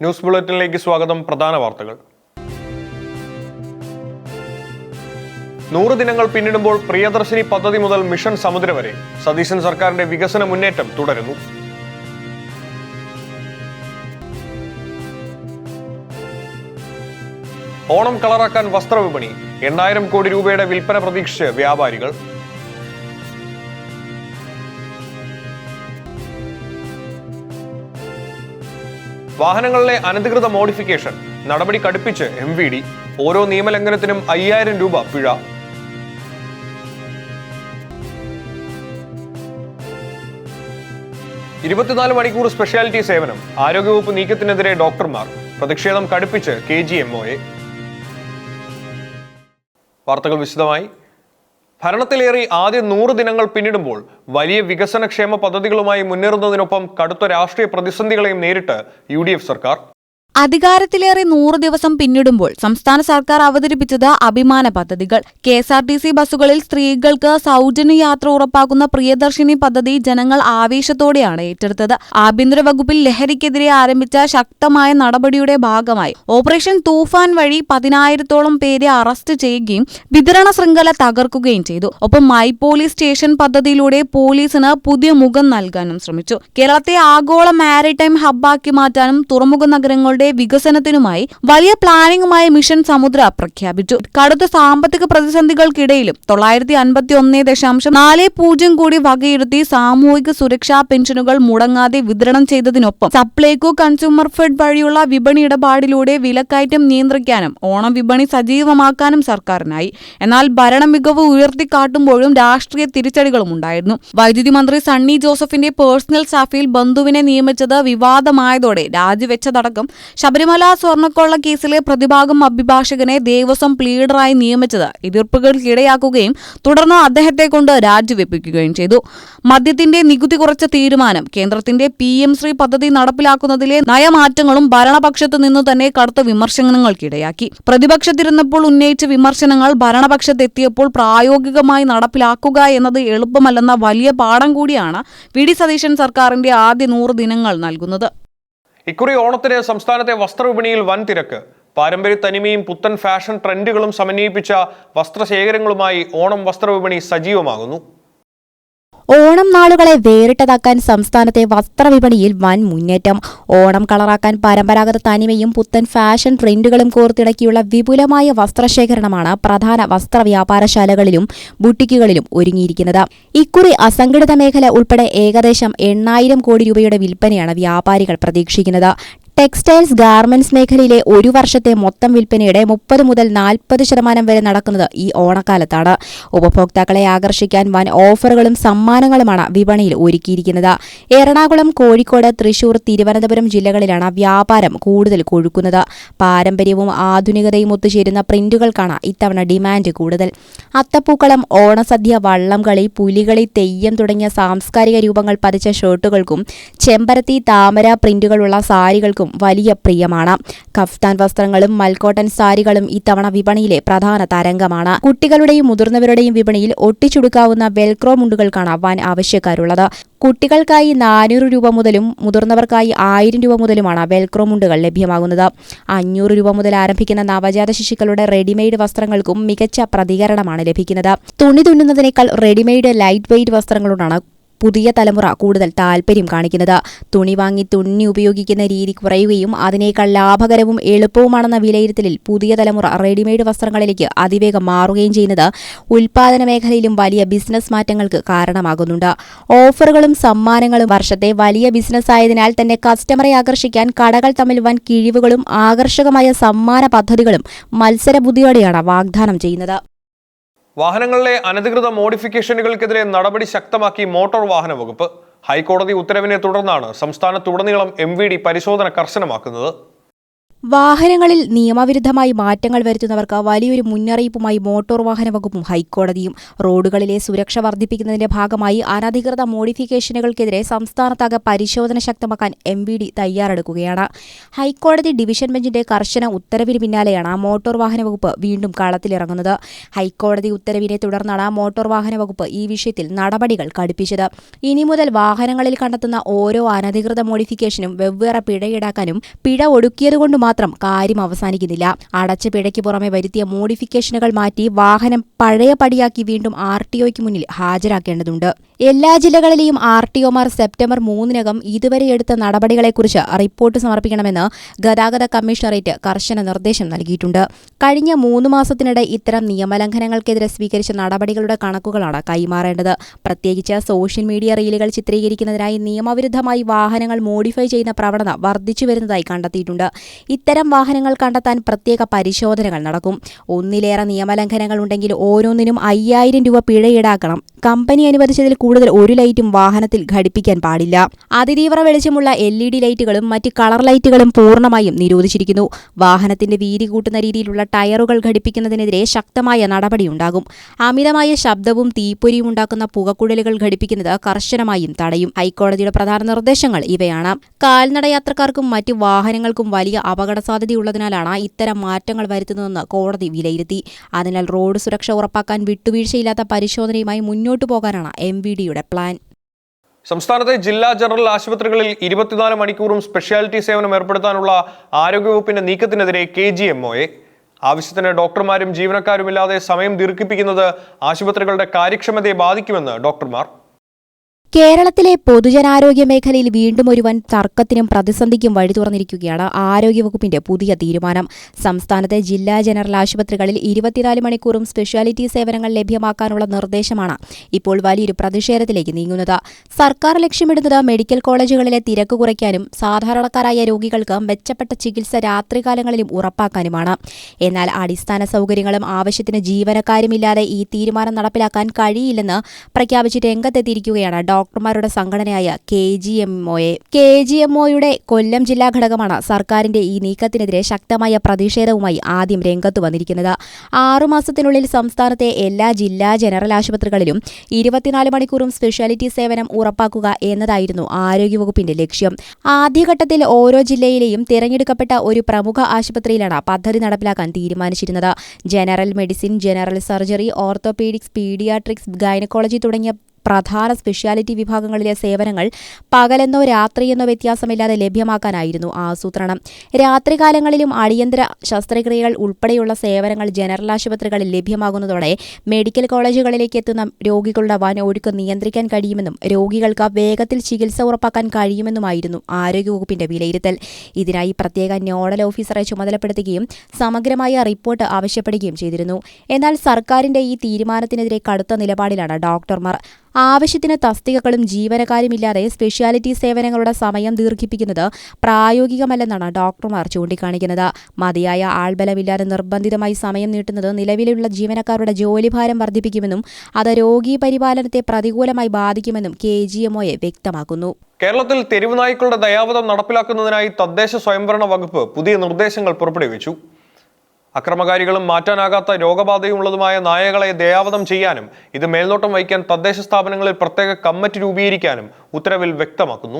News ബുള്ളറ്റിനിലേക്ക് സ്വാഗതം. പ്രധാന വാർത്തകൾ. 100 ദിനങ്ങൾ പിന്നിടുമ്പോൾ പ്രിയദർശിനി പദ്ധതി മുതൽ മിഷൻ സമുദ്ര വരെ സതീശൻ സർക്കാരിന്റെ വികസന മുന്നേറ്റം തുടരുന്നു. ഓണം കളറാക്കാൻ വസ്ത്രവിപണി. 8,000 കോടി രൂപയുടെ വിൽപ്പന പ്രതീക്ഷിച്ച് വ്യാപാരികൾ. വാഹനങ്ങളിലെ അനധികൃത മോഡിഫിക്കേഷൻ നടപടി കടുപ്പിച്ച് MVD. ഓരോ നിയമലംഘനത്തിനും 5,000 രൂപ പിഴ. ഇരുപത്തിനാല് മണിക്കൂർ സ്പെഷ്യാലിറ്റി സേവനം. ആരോഗ്യവകുപ്പ് നീക്കത്തിനെതിരെ ഡോക്ടർമാർ. പ്രതിഷേധം കടുപ്പിച്ച് KGMOA. വാർത്തകൾ വിശദമായി. ഭരണത്തിലേറി ആദ്യ 100 ദിനങ്ങൾ പിന്നിടുമ്പോൾ വലിയ വികസനക്ഷേമ പദ്ധതികളുമായി മുന്നേറുന്നതിനൊപ്പം കടുത്ത രാഷ്ട്രീയ പ്രതിസന്ധികളെയും നേരിട്ട് UDF സർക്കാർ. അധികാരത്തിലേറെ 100 ദിവസം പിന്നിടുമ്പോൾ സംസ്ഥാന സർക്കാർ അവതരിപ്പിച്ചത് അഭിമാന പദ്ധതികൾ. KSRTC ബസ്സുകളിൽ സ്ത്രീകൾക്ക് സൗജന്യ യാത്ര ഉറപ്പാക്കുന്ന പ്രിയദർശിനി പദ്ധതി ജനങ്ങൾ ആവേശത്തോടെയാണ് ഏറ്റെടുത്തത്. ആഭ്യന്തര വകുപ്പിൽ ലഹരിക്കെതിരെ ആരംഭിച്ച ശക്തമായ നടപടിയുടെ ഭാഗമായി ഓപ്പറേഷൻ തൂഫാൻ വഴി 10,000-ഓളം പേരെ അറസ്റ്റ് ചെയ്യുകയും വിതരണ ശൃംഖല തകർക്കുകയും ചെയ്തു. ഒപ്പം മൈ പോലീസ് സ്റ്റേഷൻ പദ്ധതിയിലൂടെ പോലീസിന് പുതിയ മുഖം നൽകാനും ശ്രമിച്ചു. കേരളത്തെ ആഗോള മാരിടൈം ഹബ്ബാക്കി മാറ്റാനും തുറമുഖ നഗരങ്ങളുടെ വികസനത്തിനുമായി വലിയ പ്ലാനിംഗുമായി മിഷൻ സമുദ്ര പ്രഖ്യാപിച്ചു. കടുത്ത സാമ്പത്തിക പ്രതിസന്ധികൾക്കിടയിലും 951.40 കോടി വകയിരുത്തി സാമൂഹിക സുരക്ഷാ പെൻഷനുകൾ മുടങ്ങാതെ വിതരണം ചെയ്തതിനൊപ്പം സപ്ലൈകോ കൺസ്യൂമർ ഫെഡ് വഴിയുള്ള വിപണി ഇടപാടിലൂടെ വിലക്കയറ്റം നിയന്ത്രിക്കാനും ഓണം വിപണി സജീവമാക്കാനും സർക്കാരിനായി. എന്നാൽ ഭരണ മികവ് ഉയർത്തിക്കാട്ടുമ്പോഴും രാഷ്ട്രീയ തിരിച്ചടികളും ഉണ്ടായിരുന്നു. വൈദ്യുതി മന്ത്രി സണ്ണി ജോസഫിന്റെ പേഴ്സണൽ സ്റ്റാഫിൽ ബന്ധുവിനെ നിയമിച്ചത് വിവാദമായതോടെ രാജിവെച്ചതടക്കം ശബരിമല സ്വർണ്ണക്കൊള്ള കേസിലെ പ്രതിഭാഗം അഭിഭാഷകനെ ദേവസ്വം പ്ലീഡറായി നിയമിച്ചത് എതിർപ്പുകൾക്കിടയാക്കുകയും തുടർന്ന് അദ്ദേഹത്തെ കൊണ്ട് രാജിവെപ്പിക്കുകയും ചെയ്തു. മദ്യത്തിന്റെ നികുതി കുറച്ച തീരുമാനം, കേന്ദ്രത്തിന്റെ PM ശ്രീ പദ്ധതി നടപ്പിലാക്കുന്നതിലെ നയമാറ്റങ്ങളും ഭരണപക്ഷത്തു നിന്നു തന്നെ കടുത്ത വിമർശനങ്ങൾക്കിടയാക്കി. പ്രതിപക്ഷത്തിരുന്നപ്പോൾ ഉന്നയിച്ച വിമർശനങ്ങൾ ഭരണപക്ഷത്തെത്തിയപ്പോൾ പ്രായോഗികമായി നടപ്പിലാക്കുക എന്നത് എളുപ്പമല്ലെന്ന വലിയ പാഠം കൂടിയാണ് VD സതീശൻ സർക്കാരിന്റെ ആദ്യ 100 ദിനങ്ങൾ നൽകുന്നത്. ഇക്കുറി ഓണത്തിന് സംസ്ഥാനത്തെ വസ്ത്രവിപണിയിൽ വൻ തിരക്ക്. പാരമ്പര്യ തനിമയും പുത്തൻ ഫാഷൻ ട്രെൻഡുകളും സമന്വയിപ്പിച്ച വസ്ത്രശേഖരങ്ങളുമായി ഓണം വസ്ത്രവിപണി സജീവമാകുന്നു. ഓണം നാളുകളെ വേറിട്ടതാക്കാൻ സംസ്ഥാനത്തെ വസ്ത്രവിപണിയിൽ വൻ മുന്നേറ്റം. ഓണം കളറാക്കാൻ പരമ്പരാഗത തനിമയും പുത്തൻ ഫാഷൻ ട്രെൻഡുകളും കോർത്തിണക്കിയുള്ള വിപുലമായ വസ്ത്രശേഖരണമാണ് പ്രധാന വസ്ത്രവ്യാപാരശാലകളിലും ബുട്ടിക്കുകളിലും ഒരുങ്ങിയിരിക്കുന്നത്. ഇക്കുറി അസംഘടിത മേഖല ഉൾപ്പെടെ ഏകദേശം 8,000 കോടി രൂപയുടെ വിൽപ്പനയാണ് വ്യാപാരികൾ പ്രതീക്ഷിക്കുന്നത്. ടെക്സ്റ്റൈൽസ് ഗാർമെന്റ്സ് മേഖലയിലെ ഒരു വർഷത്തെ മൊത്തം വിൽപ്പനയുടെ 30 മുതൽ 40% വരെ നടക്കുന്നത് ഈ ഓണക്കാലത്താണ്. ഉപഭോക്താക്കളെ ആകർഷിക്കാൻ വൻ ഓഫറുകളും സമ്മാനങ്ങളുമാണ് വിപണിയിൽ ഒരുക്കിയിരിക്കുന്നത്. എറണാകുളം, കോഴിക്കോട്, തൃശൂർ, തിരുവനന്തപുരം ജില്ലകളിലാണ് വ്യാപാരം കൂടുതൽ കൊഴുക്കുന്നത്. പാരമ്പര്യവും ആധുനികതയും ഒത്തുചേരുന്ന പ്രിന്റുകൾക്കാണ് ഇത്തവണ ഡിമാൻഡ് കൂടുതൽ. അത്തപ്പൂക്കളം, ഓണസദ്യ, വള്ളംകളി, പുലികളി, തെയ്യം തുടങ്ങിയ സാംസ്കാരിക രൂപങ്ങൾ പതിച്ച ഷർട്ടുകൾക്കും ചെമ്പരത്തി, താമര പ്രിന്റുകളുള്ള സാരികൾക്കും വലിയ പ്രിയമാണ്. കഫ്താൻ വസ്ത്രങ്ങളും മൽക്കോട്ടൻ സാരികളും ഇത്തവണ വിപണിയിലെ പ്രധാന തരംഗമാണ്. കുട്ടികളുടെയും മുതിർന്നവരുടെയും വിപണിയിൽ ഒട്ടിച്ചുടുക്കാവുന്ന വെൽക്രോ മുണ്ടുകൾക്കാണ് വൻ ആവശ്യക്കാരുള്ളത്. കുട്ടികൾക്കായി 400 രൂപ മുതലും മുതിർന്നവർക്കായി 1000 രൂപ മുതലുമാണ് വെൽക്രോ മുണ്ടുകൾ ലഭ്യമാകുന്നത്. 500 രൂപ മുതൽ ആരംഭിക്കുന്ന നവജാത ശിശുക്കളുടെ റെഡിമെയ്ഡ് വസ്ത്രങ്ങൾക്കും മികച്ച പ്രതികരണമാണ് ലഭിക്കുന്നത്. തുണി തുന്നുന്നതിനേക്കാൾ റെഡിമെയ്ഡ് ലൈറ്റ് വെയ്റ്റ് വസ്ത്രങ്ങളോടാണ് പുതിയ തലമുറ കൂടുതൽ താൽപ്പര്യം കാണിക്കുന്നത്. തുണി വാങ്ങി തുന്നി ഉപയോഗിക്കുന്ന രീതി കുറയുകയും അതിനേക്കാൾ ലാഭകരവും എളുപ്പവുമാണെന്ന വിലയിരുത്തലിൽ പുതിയ തലമുറ റെഡിമെയ്ഡ് വസ്ത്രങ്ങളിലേക്ക് അതിവേഗം മാറുകയും ചെയ്യുന്നത് ഉൽപാദന മേഖലയിലും വലിയ ബിസിനസ് മാറ്റങ്ങൾക്ക് കാരണമാകുന്നുണ്ട്. ഓഫറുകളും സമ്മാനങ്ങളും വർഷത്തെ വലിയ ബിസിനസ് ആയതിനാൽ തന്നെ കസ്റ്റമറെ ആകർഷിക്കാൻ കടകൾ തമ്മിൽ വൻ കിഴിവുകളും ആകർഷകമായ സമ്മാന പദ്ധതികളും മത്സരബുദ്ധിയോടെയാണ് വാഗ്ദാനം ചെയ്യുന്നത്. വാഹനങ്ങളിലെ അനധികൃത മോഡിഫിക്കേഷനുകൾക്കെതിരെ നടപടി ശക്തമാക്കി മോട്ടോർ വാഹന വകുപ്പ്. ഹൈക്കോടതി ഉത്തരവിനെ തുടർന്നാണ് സംസ്ഥാനത്തുടനീളം MVD പരിശോധന കർശനമാക്കുന്നത്. വാഹനങ്ങളിൽ നിയമവിരുദ്ധമായി മാറ്റങ്ങൾ വരുത്തുന്നവർക്ക് വലിയൊരു മുന്നറിയിപ്പുമായി മോട്ടോർ വാഹന വകുപ്പും ഹൈക്കോടതിയും. റോഡുകളിലെ സുരക്ഷ വർദ്ധിപ്പിക്കുന്നതിന്റെ ഭാഗമായി അനധികൃത മോഡിഫിക്കേഷനുകൾക്കെതിരെ സംസ്ഥാനത്താകെ പരിശോധന ശക്തമാക്കാൻ MVD തയ്യാറെടുക്കുകയാണ്. ഹൈക്കോടതി ഡിവിഷൻ ബെഞ്ചിന്റെ കർശന ഉത്തരവിന് പിന്നാലെയാണ് മോട്ടോർ വാഹന വകുപ്പ് വീണ്ടും കളത്തിലിറങ്ങുന്നത്. ഹൈക്കോടതി ഉത്തരവിനെ തുടർന്നാണ് മോട്ടോർ വാഹന വകുപ്പ് ഈ വിഷയത്തിൽ നടപടികൾ കടുപ്പിച്ചത്. ഇനി മുതൽ വാഹനങ്ങളിൽ കണ്ടെത്തുന്ന ഓരോ അനധികൃത മോഡിഫിക്കേഷനും വെവ്വേറെ പിഴ ഈടാക്കാനും പിഴ ഒടുക്കിയതുകൊണ്ട് മാത്രം കാര്യം അവസാനിക്കുന്നില്ല. അടച്ച പിഴയ്ക്ക് പുറമെ വരുത്തിയ മോഡിഫിക്കേഷനുകൾ മാറ്റി വാഹനം പഴയ പടിയാക്കി വീണ്ടും RTOയ്ക്ക് മുന്നിൽ ഹാജരാക്കേണ്ടതുണ്ട്. എല്ലാ ജില്ലകളിലെയും RTOമാർ സെപ്റ്റംബർ 3-നകം ഇതുവരെ എടുത്ത നടപടികളെക്കുറിച്ച് റിപ്പോർട്ട് സമർപ്പിക്കണമെന്ന് ഗതാഗത കമ്മീഷണറേറ്റ് കർശന നിർദ്ദേശം നൽകിയിട്ടുണ്ട്. കഴിഞ്ഞ 3 മാസത്തിനിടെ ഇത്തരം നിയമലംഘനങ്ങൾക്കെതിരെ സ്വീകരിച്ച നടപടികളുടെ കണക്കുകളാണ് കൈമാറേണ്ടത്. പ്രത്യേകിച്ച് സോഷ്യൽ മീഡിയ റീലുകൾ ചിത്രീകരിക്കുന്നതിനായി നിയമവിരുദ്ധമായി വാഹനങ്ങൾ മോഡിഫൈ ചെയ്യുന്ന പ്രവണത വർദ്ധിച്ചു വരുന്നതായി കണ്ടെത്തിയിട്ടുണ്ട്. ഇത്തരം വാഹനങ്ങൾ കണ്ടെത്താൻ പ്രത്യേക പരിശോധനകൾ നടക്കും. ഒന്നിലേറെ നിയമലംഘനങ്ങൾ ഉണ്ടെങ്കിൽ ഓരോന്നിനും 5000 രൂപ പിഴ ഈടാക്കണം. കമ്പനി അനുവദിച്ചതിൽ കൂടുതൽ ഒരു ലൈറ്റും വാഹനത്തിൽ ഘടിപ്പിക്കാൻ പാടില്ല. അതിതീവ്ര വെളിച്ചമുള്ള LED ലൈറ്റുകളും മറ്റ് കളർ ലൈറ്റുകളും പൂർണ്ണമായും നിരോധിച്ചിരിക്കുന്നു. വാഹനത്തിന്റെ വീതി കൂട്ടുന്ന രീതിയിലുള്ള ടയറുകൾ ഘടിപ്പിക്കുന്നതിനെതിരെ ശക്തമായ നടപടിയുണ്ടാകും. അമിതമായ ശബ്ദവും തീപ്പൊരിയും ഉണ്ടാക്കുന്ന പുകക്കുഴലുകൾ ഘടിപ്പിക്കുന്നത് കർശനമായും തടയും. ഹൈക്കോടതിയുടെ പ്രധാന നിർദ്ദേശങ്ങൾ ഇവയാണ്. കാൽനടയാത്രക്കാർക്കും മറ്റ് വാഹനങ്ങൾക്കും വലിയ അപകട സാധ്യതയുള്ളതിനാലാണ് ഇത്തരം മാറ്റങ്ങൾ വരുത്തുന്നതെന്ന് കോടതി വിലയിരുത്തി. അതിനാൽ റോഡ് സുരക്ഷ ഉറപ്പാക്കാൻ വിട്ടുവീഴ്ചയില്ലാത്ത പരിശോധനയുമായി മുന്നോട്ടു പോകാനാണ് MVDയുടെ പ്ലാൻ. സംസ്ഥാനത്തെ ജില്ലാ ജനറൽ ആശുപത്രികളിൽ 24 മണിക്കൂറും സ്പെഷ്യാലിറ്റി സേവനം ഏർപ്പെടുത്താനുള്ള ആരോഗ്യവകുപ്പിന്റെ നീക്കത്തിനെതിരെ KGMOയെ. ആവശ്യത്തിന് ഡോക്ടർമാരും ജീവനക്കാരുമില്ലാതെ സമയം ദീർഘിപ്പിക്കുന്നത് ആശുപത്രികളുടെ കാര്യക്ഷമതയെ ബാധിക്കുമെന്ന് ഡോക്ടർമാർ. കേരളത്തിലെ പൊതുജനാരോഗ്യ മേഖലയിൽ വീണ്ടും ഒരു വൻ തർക്കത്തിനും പ്രതിസന്ധിക്കും വഴി തുറന്നിരിക്കുകയാണ് ആരോഗ്യവകുപ്പിന്റെ പുതിയ തീരുമാനം. സംസ്ഥാനത്തെ ജില്ലാ ജനറൽ ആശുപത്രികളിൽ 24 മണിക്കൂറും സ്പെഷ്യാലിറ്റി സേവനങ്ങൾ ലഭ്യമാക്കാനുള്ള നിർദ്ദേശമാണ് ഇപ്പോൾ വലിയൊരു പ്രതിഷേധത്തിലേക്ക് നീങ്ങുന്നത്. സർക്കാർ ലക്ഷ്യമിടുന്നത് മെഡിക്കൽ കോളേജുകളിലെ തിരക്ക് കുറയ്ക്കാനും സാധാരണക്കാരായ രോഗികൾക്ക് മെച്ചപ്പെട്ട ചികിത്സ രാത്രികാലങ്ങളിലും ഉറപ്പാക്കാനുമാണ്. എന്നാൽ അടിസ്ഥാന സൗകര്യങ്ങളും ആവശ്യത്തിന് ജീവനക്കാരുമില്ലാതെ ഈ തീരുമാനം നടപ്പിലാക്കാൻ കഴിയില്ലെന്ന് പ്രഖ്യാപിച്ച് രംഗത്തെത്തിയിരിക്കുകയാണ് ഡോക്ടർമാരുടെ സംഘടനയായ KGMOയുടെ കൊല്ലം ജില്ലാ ഘടകമാണ് സർക്കാരിന്റെ ഈ നീക്കത്തിനെതിരെ ശക്തമായ പ്രതിഷേധവുമായി ആദ്യം രംഗത്തു വന്നിരിക്കുന്നത്. 6 മാസത്തിനുള്ളിൽ സംസ്ഥാനത്തെ എല്ലാ ജില്ലാ ജനറൽ ആശുപത്രികളിലും 24 മണിക്കൂറും സ്പെഷ്യാലിറ്റി സേവനം ഉറപ്പാക്കുക എന്നതായിരുന്നു ആരോഗ്യവകുപ്പിന്റെ ലക്ഷ്യം. ആദ്യഘട്ടത്തിൽ ഓരോ ജില്ലയിലെയും തിരഞ്ഞെടുക്കപ്പെട്ട ഒരു പ്രമുഖ ആശുപത്രിയിലാണ് പദ്ധതി നടപ്പിലാക്കാൻ തീരുമാനിച്ചിരുന്നത്. General medicine, general surgery, orthopaedics, paediatrics, gynaecology തുടങ്ങിയ പ്രധാന സ്പെഷ്യാലിറ്റി വിഭാഗങ്ങളിലെ സേവനങ്ങൾ പകലെന്നോ രാത്രിയെന്നോ വ്യത്യാസമില്ലാതെ ലഭ്യമാക്കാനായിരുന്നു ആസൂത്രണം. രാത്രികാലങ്ങളിലും അടിയന്തര ശസ്ത്രക്രിയകൾ ഉൾപ്പെടെയുള്ള സേവനങ്ങൾ ജനറൽ ആശുപത്രികളിൽ ലഭ്യമാകുന്നതോടെ മെഡിക്കൽ കോളേജുകളിലേക്ക് എത്തുന്ന രോഗികളുടെ വൻ ഒഴുക്ക് നിയന്ത്രിക്കാൻ കഴിയുമെന്നും രോഗികൾക്ക് വേഗത്തിൽ ചികിത്സ ഉറപ്പാക്കാൻ കഴിയുമെന്നുമായിരുന്നു ആരോഗ്യവകുപ്പിന്റെ വിലയിരുത്തൽ. ഇതിനായി പ്രത്യേക നോഡൽ ഓഫീസറെ ചുമതലപ്പെടുത്തുകയും സമഗ്രമായ റിപ്പോർട്ട് ആവശ്യപ്പെടുകയും ചെയ്തിരുന്നു. എന്നാൽ സർക്കാരിന്റെ ഈ തീരുമാനത്തിനെതിരെ കടുത്ത നിലപാടിലാണ് ഡോക്ടർമാർ. ആവശ്യത്തിന് തസ്തികകളും ജീവനക്കാരുമില്ലാതെ സ്പെഷ്യാലിറ്റി സേവനങ്ങളുടെ സമയം ദീർഘിപ്പിക്കുന്നത് പ്രായോഗികമല്ലെന്നാണ് ഡോക്ടർമാർ ചൂണ്ടിക്കാണിക്കുന്നത്. മതിയായ ആൾബലമില്ലാതെ നിർബന്ധിതമായി സമയം നീട്ടുന്നത് നിലവിലുള്ള ജീവനക്കാരുടെ ജോലിഭാരം വർദ്ധിപ്പിക്കുമെന്നും അത് രോഗീ പരിപാലനത്തെ പ്രതികൂലമായി ബാധിക്കുമെന്നും KGMOയെ വ്യക്തമാക്കുന്നു. കേരളത്തിൽ തെരുവ് നായ്ക്കളുടെ ദയാവധം നടപ്പിലാക്കുന്നതിനായി തദ്ദേശ സ്വയംഭരണ വകുപ്പ് പുതിയ നിർദ്ദേശങ്ങൾ പുറപ്പെടുവിച്ചു. അക്രമകാരികളും മാറ്റാനാകാത്ത രോഗബാധയുമുള്ളതുമായ നായകളെ ദയാവധം ചെയ്യാനും ഇത് മേൽനോട്ടം വഹിക്കാൻ തദ്ദേശ സ്ഥാപനങ്ങളിൽ പ്രത്യേക കമ്മിറ്റി രൂപീകരിക്കാനും ഉത്തരവിൽ വ്യക്തമാക്കുന്നു.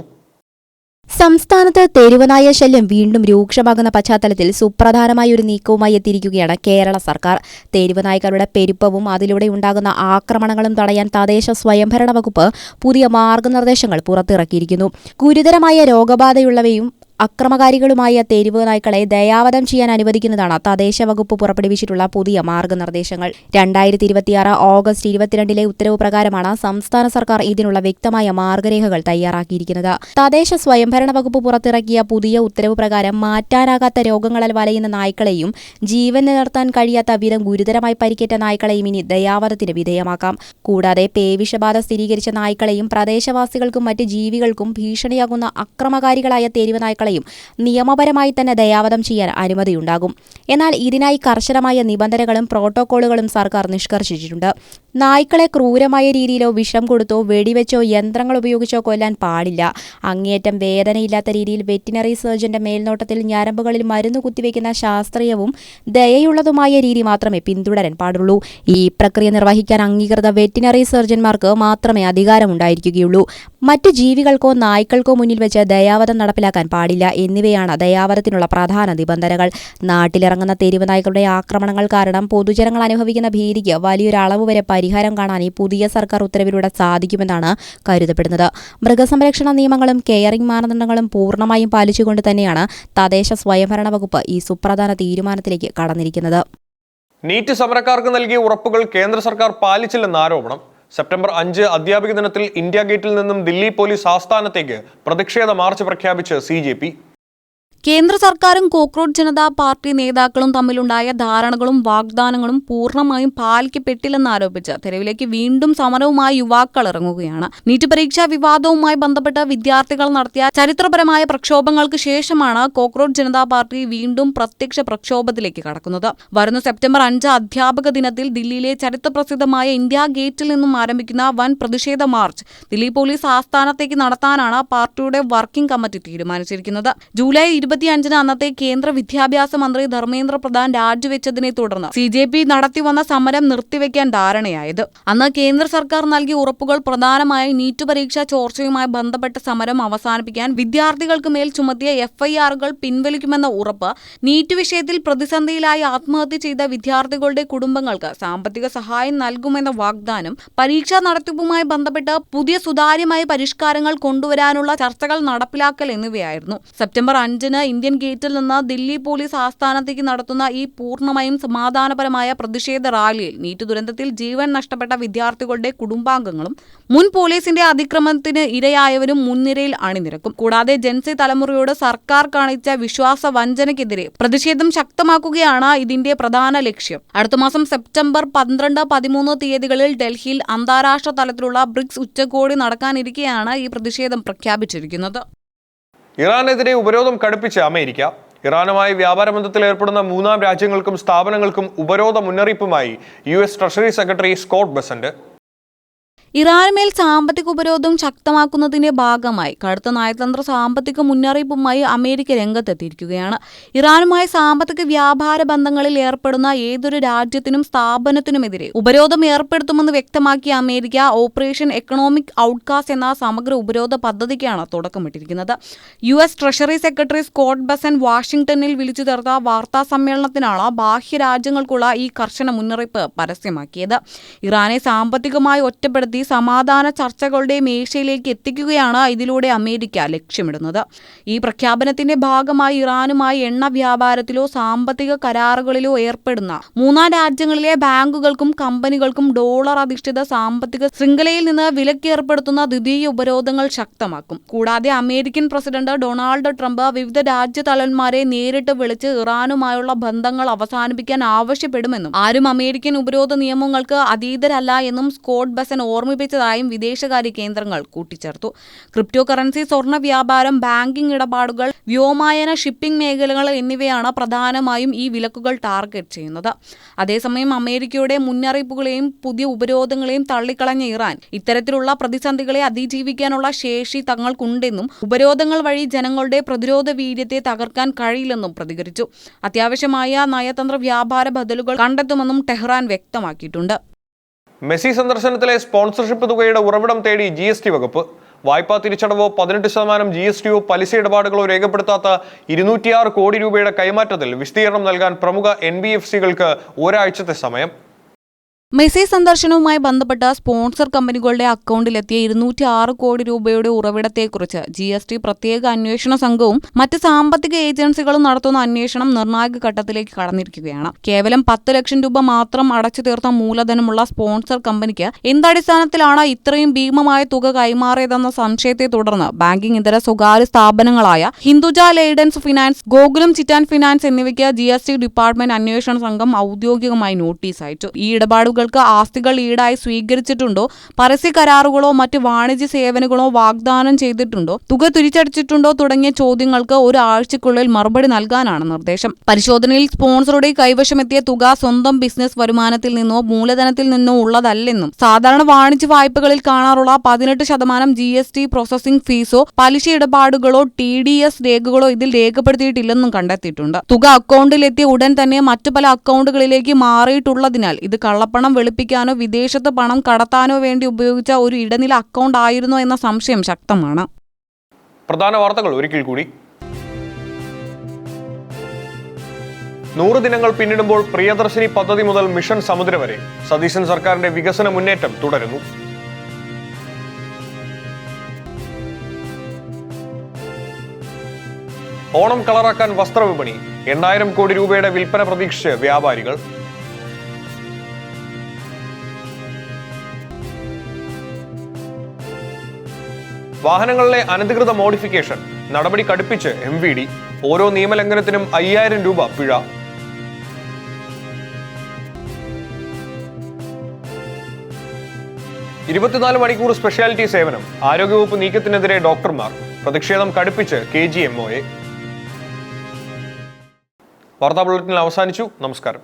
സംസ്ഥാനത്ത് തെരുവുനായ ശല്യം വീണ്ടും രൂക്ഷമാകുന്ന പശ്ചാത്തലത്തിൽ സുപ്രധാനമായ ഒരു നീക്കവുമായി എത്തിയിരിക്കുകയാണ് കേരള സർക്കാർ. തെരുവുനായ്ക്കളുടെ പെരുപ്പവും അതിലൂടെ ഉണ്ടാകുന്ന ആക്രമണങ്ങളും തടയാൻ തദ്ദേശ സ്വയംഭരണ വകുപ്പ് പുതിയ മാർഗനിർദ്ദേശങ്ങൾ പുറത്തിറക്കിയിരിക്കുന്നു. ഗുരുതരമായ രോഗബാധയുള്ളവയും അക്രമകാരികളുമായ തെരുവ് നായ്ക്കളെ ദയാവധം ചെയ്യാൻ അനുവദിക്കുന്നതാണ് തദ്ദേശ വകുപ്പ് പുറപ്പെടുവിച്ചിട്ടുള്ള പുതിയ മാർഗനിർദ്ദേശങ്ങൾ. 2026 ഓഗസ്റ്റ് 22 ഉത്തരവ് പ്രകാരമാണ് സംസ്ഥാന സർക്കാർ ഇതിനുള്ള വ്യക്തമായ മാർഗരേഖകൾ തയ്യാറാക്കിയിരിക്കുന്നത്. തദ്ദേശ സ്വയംഭരണ വകുപ്പ് പുറത്തിറക്കിയ പുതിയ ഉത്തരവ് പ്രകാരം മാറ്റാനാകാത്ത രോഗങ്ങളാൽ വലയുന്ന നായ്ക്കളെയും ജീവൻ നിലനിർത്താൻ കഴിയാത്ത വിധം ഗുരുതരമായി പരിക്കേറ്റ നായ്ക്കളെയും ഇനി ദയാവധത്തിന് വിധേയമാക്കാം. കൂടാതെ പേവിഷബാധ സ്ഥിരീകരിച്ച നായ്ക്കളെയും പ്രദേശവാസികൾക്കും മറ്റ് ജീവികൾക്കും ഭീഷണിയാകുന്ന അക്രമകാരികളായ തെരുവ് നായ്ക്കളെ നിയമപരമായി തന്നെ ദയാവധം ചെയ്യാൻ അനുമതിയുണ്ടാകും. എന്നാൽ ഇതിനായി കർശനമായ നിബന്ധനകളും പ്രോട്ടോക്കോളുകളും സർക്കാർ നിഷ്കർഷിച്ചിട്ടുണ്ട്. നായ്ക്കളെ ക്രൂരമായ രീതിയിലോ വിഷം കൊടുത്തോ വെടിവെച്ചോ യന്ത്രങ്ങൾ ഉപയോഗിച്ചോ കൊല്ലാൻ പാടില്ല. അങ്ങേയറ്റം വേദനയില്ലാത്ത രീതിയിൽ വെറ്റിനറി സർജന്റെ മേൽനോട്ടത്തിൽ ഞരമ്പുകളിൽ മരുന്ന് കുത്തിവെക്കുന്ന ശാസ്ത്രീയവും ദയയുള്ളതുമായ രീതി മാത്രമേ പിന്തുടരാൻ പാടുള്ളൂ. ഈ പ്രക്രിയ നിർവഹിക്കാൻ അംഗീകൃത വെറ്റിനറി സർജന്മാർക്ക് മാത്രമേ അധികാരമുണ്ടായിരിക്കുകയുള്ളൂ. മറ്റു ജീവികൾക്കോ നായ്ക്കൾക്കോ മുന്നിൽ വെച്ച് ദയാവധം നടപ്പിലാക്കാൻ പാടില്ല എന്നിവയാണ് ദയാവധത്തിനുള്ള പ്രധാന നിബന്ധനകൾ. നാട്ടിലിറങ്ങുന്ന തെരുവ് നായ്ക്കളുടെ ആക്രമണങ്ങൾ കാരണം പൊതുജനങ്ങൾ അനുഭവിക്കുന്ന ഭീതിക്ക് വലിയൊരു അളവ് വരെ പരിഹാരം കാണാൻ ഈ പുതിയ സർക്കാർ ഉത്തരവിലൂടെ സാധിക്കുമെന്നാണ് കരുതപ്പെടുന്നത്. മൃഗസംരക്ഷണ നിയമങ്ങളും കെയറിംഗ് മാനദണ്ഡങ്ങളും പൂർണ്ണമായും പാലിച്ചുകൊണ്ട് തന്നെയാണ് തദ്ദേശ സ്വയംഭരണ വകുപ്പ് ഈ സുപ്രധാന തീരുമാനത്തിലേക്ക് കടന്നിരിക്കുന്നത്. നീറ്റ് സമരക്കാർക്ക് നൽകിയ ഉറപ്പുകൾ കേന്ദ്ര സർക്കാർ പാലിച്ചില്ലെന്ന് ആരോപണം. സെപ്റ്റംബർ 5 അധ്യാപക ദിനത്തിൽ ഇന്ത്യ ഗേറ്റിൽ നിന്നും ദില്ലി പോലീസ് ആസ്ഥാനത്തേക്ക് പ്രതിഷേധ മാർച്ച് പ്രഖ്യാപിച്ച് CJP. കേന്ദ്ര സർക്കാരും കോക്രോച്ച് ജനതാ പാർട്ടി നേതാക്കളും തമ്മിലുണ്ടായ ധാരണകളും വാഗ്ദാനങ്ങളും പൂർണ്ണമായും പാലിക്കപ്പെട്ടില്ലെന്നാരോപിച്ച് തെരുവിലേക്ക് വീണ്ടും സമരവുമായി യുവാക്കൾ ഇറങ്ങുകയാണ്. നീറ്റ് പരീക്ഷാ വിവാദവുമായി ബന്ധപ്പെട്ട് വിദ്യാർത്ഥികൾ നടത്തിയ ചരിത്രപരമായ പ്രക്ഷോഭങ്ങൾക്ക് ശേഷമാണ് കോക്രോച്ച് ജനതാ പാർട്ടി വീണ്ടും പ്രത്യക്ഷ പ്രക്ഷോഭത്തിലേക്ക് കടക്കുന്നത്. വരുന്ന സെപ്റ്റംബർ 5 അധ്യാപക ദിനത്തിൽ ദില്ലിയിലെ ചരിത്രപ്രസിദ്ധമായ ഇന്ത്യ ഗേറ്റിൽ നിന്നും ആരംഭിക്കുന്ന വൻ പ്രതിഷേധ മാർച്ച് ദില്ലി പോലീസ് ആസ്ഥാനത്തേക്ക് നടത്താനാണ് പാർട്ടിയുടെ വർക്കിംഗ് കമ്മിറ്റി തീരുമാനിച്ചിരിക്കുന്നത്. ജൂലൈ 25 അന്നത്തെ കേന്ദ്ര വിദ്യാഭ്യാസ മന്ത്രി ധർമ്മേന്ദ്ര പ്രധാൻ രാജിവെച്ചതിനെ തുടർന്ന് CJP നടത്തിവന്ന സമരം നിർത്തിവെക്കാൻ ധാരണയായത്. അന്ന് കേന്ദ്ര സർക്കാർ നൽകിയ ഉറപ്പുകൾ പ്രധാനമായും നീറ്റ് പരീക്ഷാ ചോർച്ചയുമായി ബന്ധപ്പെട്ട സമരം അവസാനിപ്പിക്കാൻ വിദ്യാർത്ഥികൾക്ക് മേൽ ചുമത്തിയ FIRകൾ പിൻവലിക്കുമെന്ന ഉറപ്പ്, നീറ്റ് വിഷയത്തിൽ പ്രതിസന്ധിയിലായി ആത്മഹത്യ ചെയ്ത വിദ്യാർത്ഥികളുടെ കുടുംബങ്ങൾക്ക് സാമ്പത്തിക സഹായം നൽകുമെന്ന വാഗ്ദാനം, പരീക്ഷാ നടത്തിപ്പുമായി ബന്ധപ്പെട്ട് പുതിയ സുതാര്യമായ പരിഷ്കാരങ്ങൾ കൊണ്ടുവരാനുള്ള ചർച്ചകൾ നടപ്പിലാക്കൽ എന്നിവയായിരുന്നു. സെപ്റ്റംബർ 5 ഇന്ത്യൻ ഗേറ്റിൽ നിന്ന് ദില്ലി പോലീസ് ആസ്ഥാനത്തേക്ക് നടത്തുന്ന ഈ പൂർണ്ണമായും സമാധാനപരമായ പ്രതിഷേധ റാലിയിൽ നീറ്റ് ദുരന്തത്തിൽ ജീവൻ നഷ്ടപ്പെട്ട വിദ്യാർത്ഥികളുടെ കുടുംബാംഗങ്ങളും മുൻ പോലീസിന്റെ അതിക്രമത്തിന് ഇരയായവരും മുൻനിരയിൽ അണിനിരക്കും. കൂടാതെ ജൻസി തലമുറയോട് സർക്കാർ കാണിച്ച വിശ്വാസ വഞ്ചനയ്ക്കെതിരെ പ്രതിഷേധം ശക്തമാക്കുകയാണ് ഇതിന്റെ പ്രധാന ലക്ഷ്യം. അടുത്ത മാസം സെപ്റ്റംബർ 12, 13 തീയതികളിൽ ഡൽഹിയിൽ അന്താരാഷ്ട്ര തലത്തിലുള്ള ബ്രിക്സ് ഉച്ചകോടി നടക്കാനിരിക്കെയാണ് ഈ പ്രതിഷേധം പ്രഖ്യാപിച്ചിരിക്കുന്നത്. ഇറാനെതിരെ ഉപരോധം കടുപ്പിച്ച അമേരിക്ക. ഇറാനുമായി വ്യാപാര ബന്ധത്തിൽ ഏർപ്പെടുന്ന 3 രാജ്യങ്ങൾക്കും സ്ഥാപനങ്ങൾക്കും ഉപരോധ മുന്നറിയിപ്പുമായി US treasury secretary Scott Bessent. ഇറാനുമേൽ സാമ്പത്തിക ഉപരോധം ശക്തമാക്കുന്നതിന്റെ ഭാഗമായി കടുത്ത നയതന്ത്ര സാമ്പത്തിക മുന്നറിയിപ്പുമായി അമേരിക്ക രംഗത്തെത്തിയിരിക്കുകയാണ്. ഇറാനുമായി സാമ്പത്തിക വ്യാപാര ബന്ധങ്ങളിൽ ഏർപ്പെടുന്ന ഏതൊരു രാജ്യത്തിനും സ്ഥാപനത്തിനുമെതിരെ ഉപരോധം ഏർപ്പെടുത്തുമെന്ന് വ്യക്തമാക്കിയ അമേരിക്ക ഓപ്പറേഷൻ എക്കണോമിക് ഔട്ട്കാസ്റ്റ് എന്ന സമഗ്ര ഉപരോധ പദ്ധതിക്കാണ് തുടക്കമിട്ടിരിക്കുന്നത്. US treasury secretary Scott Bessent വാഷിംഗ്ടണിൽ വിളിച്ചു ചേർത്ത വാർത്താ സമ്മേളനത്തിനാണ് ബാഹ്യരാജ്യങ്ങൾക്കുള്ള ഈ കർശന മുന്നറിയിപ്പ് പരസ്യമാക്കിയത്. ഇറാനെ സാമ്പത്തികമായി ഒറ്റപ്പെടുത്തി സമാധാന ചർച്ചകളുടെ മേശയിലേക്ക് എത്തിക്കുകയാണ് ഇതിലൂടെ അമേരിക്ക ലക്ഷ്യമിടുന്നത്. ഈ പ്രഖ്യാപനത്തിന്റെ ഭാഗമായി ഇറാനുമായി എണ്ണ വ്യാപാരത്തിലോ സാമ്പത്തിക കരാറുകളിലോ ഏർപ്പെടുന്ന 3 രാജ്യങ്ങളിലെ ബാങ്കുകൾക്കും കമ്പനികൾക്കും ഡോളർ അധിഷ്ഠിത സാമ്പത്തിക ശൃംഖലയിൽ നിന്ന് വിലക്കേർപ്പെടുത്തുന്ന ദ്വിതീയ ഉപരോധങ്ങൾ ശക്തമാക്കും. കൂടാതെ അമേരിക്കൻ പ്രസിഡന്റ് ഡൊണാൾഡ് ട്രംപ് വിവിധ രാജ്യതലവന്മാരെ നേരിട്ട് വിളിച്ച് ഇറാനുമായുള്ള ബന്ധങ്ങൾ അവസാനിപ്പിക്കാൻ ആവശ്യപ്പെടുമെന്നും ആരും അമേരിക്കൻ ഉപരോധ നിയമങ്ങൾക്ക് അതീതരല്ല എന്നും സ്കോട്ട് ബെസന്റ് ഓർമ്മിപ്പിച്ചതായും വിദേശകാര്യ കേന്ദ്രങ്ങൾ കൂട്ടിച്ചേർത്തു. ക്രിപ്റ്റോ കറൻസി, സ്വർണ്ണ വ്യാപാരം, ബാങ്കിംഗ് ഇടപാടുകൾ, വ്യോമയാന, ഷിപ്പിംഗ് മേഖലകൾ എന്നിവയാണ് പ്രധാനമായും ഈ വിലക്കുകൾ ടാർഗറ്റ് ചെയ്യുന്നത്. അതേസമയം അമേരിക്കയുടെ മുന്നറിയിപ്പുകളെയും പുതിയ ഉപരോധങ്ങളെയും തള്ളിക്കളഞ്ഞ ഇറാൻ ഇത്തരത്തിലുള്ള പ്രതിസന്ധികളെ അതിജീവിക്കാനുള്ള ശേഷി തങ്ങൾക്കുണ്ടെന്നും ഉപരോധങ്ങൾ വഴി ജനങ്ങളുടെ പ്രതിരോധ വീര്യത്തെ തകർക്കാൻ കഴിയില്ലെന്നും പ്രതികരിച്ചു. അത്യാവശ്യമായ നയതന്ത്ര വ്യാപാര ബദലുകൾ കണ്ടെത്തുമെന്നും ടെഹ്റാൻ വ്യക്തമാക്കിയിട്ടുണ്ട്. മെസ്സി സന്ദർശനത്തിലെ സ്പോൺസർഷിപ്പ് തുകയുടെ ഉറവിടം തേടി GST വകുപ്പ്. വായ്പാ തിരിച്ചടവോ 18% GSTയോ പലിശ ഇടപാടുകളോ രേഖപ്പെടുത്താത്ത 206 കോടി രൂപയുടെ കൈമാറ്റത്തിൽ വിശദീകരണം നൽകാൻ പ്രമുഖ NBFCകൾക്ക് ഒരാഴ്ചത്തെ സമയം. മെസ്സി സന്ദർശനവുമായി ബന്ധപ്പെട്ട സ്പോൺസർ കമ്പനികളുടെ അക്കൗണ്ടിലെത്തിയ 206 കോടി രൂപയുടെ ഉറവിടത്തെക്കുറിച്ച് GST പ്രത്യേക അന്വേഷണ സംഘവും മറ്റ് സാമ്പത്തിക ഏജൻസികളും നടത്തുന്ന അന്വേഷണം നിർണായക ഘട്ടത്തിലേക്ക് കടന്നിരിക്കുകയാണ്. കേവലം 10 ലക്ഷം രൂപ മാത്രം അടച്ചു തീർത്ത മൂലധനമുള്ള സ്പോൺസർ കമ്പനിക്ക് എന്തടിസ്ഥാനത്തിലാണ് ഇത്രയും ഭീമമായ തുക കൈമാറിയതെന്ന സംശയത്തെ തുടർന്ന് ബാങ്കിംഗ് ഇതര സ്വകാര്യ സ്ഥാപനങ്ങളായ ഹിന്ദുജ ലെയ്ഡൻസ് ഫിനാൻസ്, ഗോകുലം ചിറ്റാൻ ഫിനാൻസ് എന്നിവയ്ക്ക് GST ഡിപ്പാർട്ട്മെന്റ് അന്വേഷണ സംഘം ഔദ്യോഗികമായി നോട്ടീസ് അയച്ചു. ഈ ഇടപാടുകൾ ആളുകൾക്ക് ആസ്തികൾ ഈടായി സ്വീകരിച്ചിട്ടുണ്ടോ, പരസ്യ കരാറുകളോ മറ്റ് വാണിജ്യ സേവനങ്ങളോ വാഗ്ദാനം ചെയ്തിട്ടുണ്ടോ, തുക തിരിച്ചടച്ചിട്ടുണ്ടോ തുടങ്ങിയ ചോദ്യങ്ങൾക്ക് ഒരാഴ്ചയ്ക്കുള്ളിൽ മറുപടി നൽകാനാണ് നിർദ്ദേശം. പരിശോധനയിൽ സ്പോൺസറുടെ കൈവശമെത്തിയ തുക സ്വന്തം ബിസിനസ് വരുമാനത്തിൽ നിന്നോ മൂലധനത്തിൽ നിന്നോ ഉള്ളതല്ലെന്നും സാധാരണ വാണിജ്യ വായ്പകളിൽ കാണാറുള്ള 18% GST പ്രോസസിംഗ് ഫീസോ പലിശ ഇടപാടുകളോ TDS രേഖകളോ ഇതിൽ രേഖപ്പെടുത്തിയിട്ടില്ലെന്നും കണ്ടെത്തിയിട്ടുണ്ട്. തുക അക്കൗണ്ടിലെത്തിയ ഉടൻ തന്നെ മറ്റു പല അക്കൗണ്ടുകളിലേക്ക് മാറിയിട്ടുള്ളതിനാൽ ഇത് കള്ളപ്പണം വെളുപ്പിക്കാനോ വിദേശത്ത് പണം കടത്താനോ വേണ്ടി ഉപയോഗിച്ച ഒരു ഇടനില അക്കൗണ്ട് ആയിരുന്നോ എന്ന സംശയം ശക്തമാണ്. പ്രധാന വാർത്തകൾ ഒരിക്കൽ കൂടി. 100 ദിനങ്ങൾ പിന്നിടുമ്പോൾ പ്രിയദർശിനി പദ്ധതി മുതൽ മിഷൻ സമുദ്ര വരെ സതീശൻ സർക്കാരിന്റെ വികസന മുന്നേറ്റം തുടരുന്നു. ഓണം കളറാക്കാൻ വസ്ത്രവിപണി, 8,000 കോടി രൂപയുടെ വിൽപ്പന പ്രതീക്ഷിച്ച് വ്യാപാരികൾ. വാഹനങ്ങളിലെ അനധികൃത മോഡിഫിക്കേഷൻ നടപടി കടുപ്പിച്ച് MVD, ഓരോ നിയമലംഘനത്തിനും 5,000 രൂപ പിഴ. ഇരുപത്തിനാല് മണിക്കൂർ സ്പെഷ്യാലിറ്റി സേവനം, ആരോഗ്യവകുപ്പ് നീക്കത്തിനെതിരെ ഡോക്ടർമാർ, പ്രതിഷേധം കടുപ്പിച്ച് KGMOA. വാർത്താ ബുള്ളറ്റിൻ അവസാനിച്ചു. നമസ്കാരം.